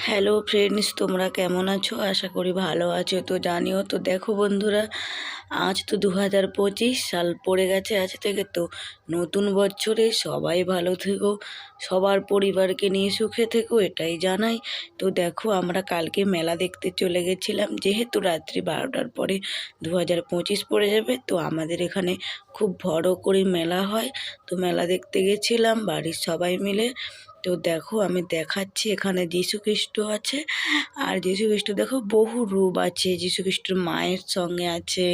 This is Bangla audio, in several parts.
হ্যালো ফ্রেন্ডস, তোমরা কেমন আছো? আশা করি ভালো আছো। তো জানিও তো, দেখো বন্ধুরা, আজ তো 2025 সাল পড়ে গেছে আজ থেকে। তো নতুন বছরে সবাই ভালো থেকো, সবার পরিবারকে নিয়ে সুখে থেকো, এটাই জানাই। তো দেখো, আমরা কালকে মেলা দেখতে চলে গেছিলাম, যেহেতু রাত্রি 12টার পরে 2025 পড়ে যাবে। তো আমাদের এখানে খুব বড় করে মেলা হয়। তো মেলা দেখতে গেছিলাম বাড়ির সবাই মিলে। তো দেখো, আমি দেখাচ্ছি, এখানে যীশু খ্রিস্ট আছে। আর যীশু খ্রিস্ট দেখো বহু রূপ আছে, যীশু খ্রিস্টর মায়ের সঙ্গে আছে।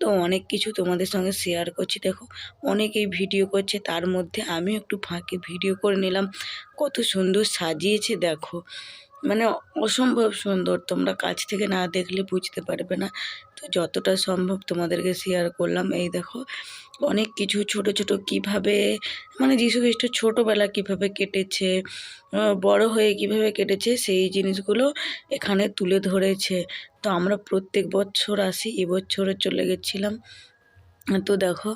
তো অনেক কিছু তোমাদের সঙ্গে শেয়ার করছি। দেখো, অনেকেই ভিডিও করছে, তার মধ্যে আমিও একটু ফাঁকে ভিডিও করে নিলাম। কত সুন্দর সাজিয়েছে দেখো, মানে অসম্ভব সুন্দর। তোমরা কাছ থেকে না দেখলে বুঝতে পারবে না। তো যতটা সম্ভব তোমাদেরকে শেয়ার করলাম। এই দেখো, অনেক কিছু ছোট ছোট কিভাবে, মানে যীশু খ্রিস্ট ছোটোবেলা কিভাবে কেটেছে, বড় হয়ে কিভাবে কেটেছে, সেই জিনিসগুলো এখানে তুলে ধরেছে। তো আমরা প্রত্যেক বছর আসি, এবছরে চলে গেছিলাম। তো দেখো,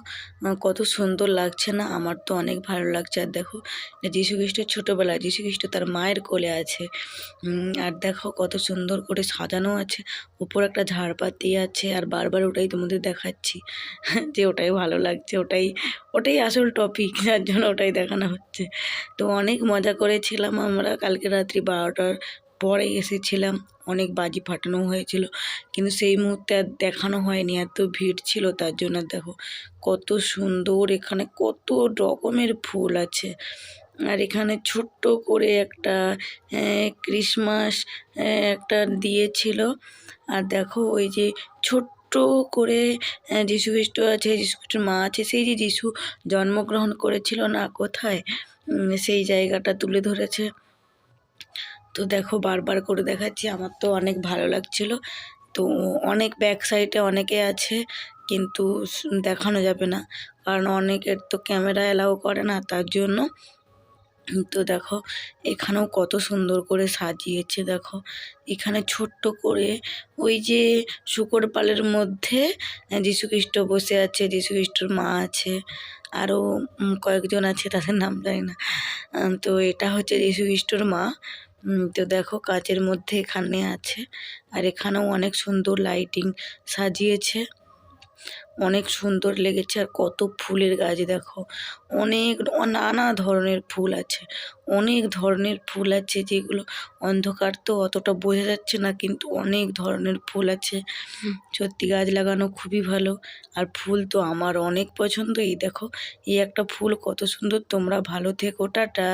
কত সুন্দর লাগছে না? আমার তো অনেক ভালো লাগছে। আর দেখো, যীশু খ্রিস্টের ছোটোবেলা, যীশু খ্রিস্ট তার মায়ের কোলে আছে। আর দেখো কত সুন্দর করে সাজানো আছে। উপর একটা ঝাড়বাতি আছে, আর বারবার ওটাই তোমাদের দেখাচ্ছি যে ওটাই ভালো লাগছে, ওটাই ওটাই আসল টপিক, যার জন্য ওটাই দেখানো হচ্ছে। তো অনেক মজা করেছিলাম আমরা। কালকে রাত্রি 12টার পরে এসেছিলাম। অনেক বাজি ফাটানো হয়েছিল, কিন্তু সেই মুহূর্তে আর দেখানো হয়নি, এত ভিড় ছিল তার জন্য। দেখো কত সুন্দর, এখানে কত রকমের ফুল আছে। আর এখানে ছোট্ট করে একটা ক্রিসমাস একটা দিয়েছিল। আর দেখো ওই যে ছোট্ট করে যীশু খ্রিস্ট আছে, যীশু খ্রিস্টের মা আছে, সেই যে যীশু জন্মগ্রহণ করেছিল না কোথায়, সেই জায়গাটা তুলে ধরেছে। তো দেখো, বারবার করে দেখাচ্ছি, আমার তো অনেক ভালো লাগছিল। তো অনেক ব্যাক সাইডে অনেকে আছে, কিন্তু দেখানো যাবে না, কারণ অনেকের তো ক্যামেরা অ্যালাউ করে না, তার জন্য। তো দেখো, এখানেও কত সুন্দর করে সাজিয়েছে। দেখো, এখানে ছোট্ট করে ওই যে শূকর পালের মধ্যে যীশু খ্রিস্ট বসে আছে, যীশু খ্রিস্টর মা আছে, আরও কয়েকজন আছে, তাদের নাম জানি না। তো এটা হচ্ছে যীশু খ্রিস্টর মা। তো দেখো, কাচের মধ্যে এখানে আছে। আর এখানেও অনেক সুন্দর লাইটিং সাজিয়েছে, অনেক সুন্দর লেগেছে। আর কত ফুলের গাছ দেখো, অনেক নানা ধরনের ফুল আছে, অনেক ধরনের ফুল আছে, যেগুলো অন্ধকার তো অতটা বোঝা যাচ্ছে না, কিন্তু অনেক ধরনের ফুল আছে। সত্যি গাছ লাগানো খুবই ভালো। আর ফুল তো আমার অনেক পছন্দ। এই দেখো, এই একটা ফুল কত সুন্দর। তোমরা ভালো থেকো, টাটা।